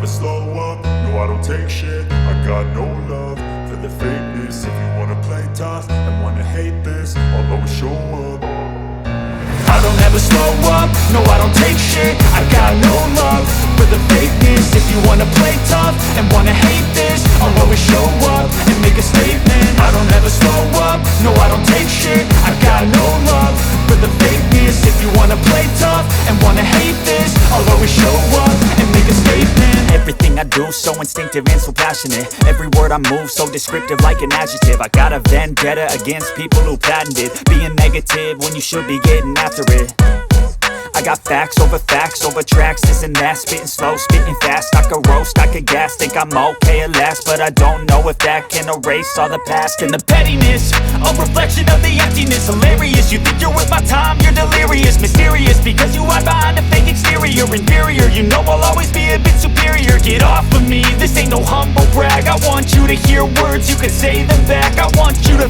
slow up, no I don't take shit. I got no love for the fakeness. If you wanna play tough and wanna hate this, I'll always show up. I don't ever slow up, no I don't take shit. I got no love for the fakeness. If you wanna play tough and wanna hate this, I'll always show up and make a statement. I don't ever slow up, no I don't take shit. I got no love for the fakeness. If you wanna play tough and wanna hate this, I'll always show up and make a statement. Everything I do so instinctive and so passionate. Every word I move so descriptive like an adjective. I got a vendetta against people who patented being negative when you should be getting after it. I got facts over tracks, this and that. Spitting slow, spitting fast. I could roast, I could gas. Think I'm okay at last, but I don't know if that can erase all the past. And the pettiness, a reflection of the emptiness. Hilarious, you think you're worth my time, you're delirious. Mysterious, because you hide behind a fake exterior. Inferior, you know I'll always be a bit superior. Get off of me, this ain't no humble brag. I want you to hear words, you can say them back. I want you to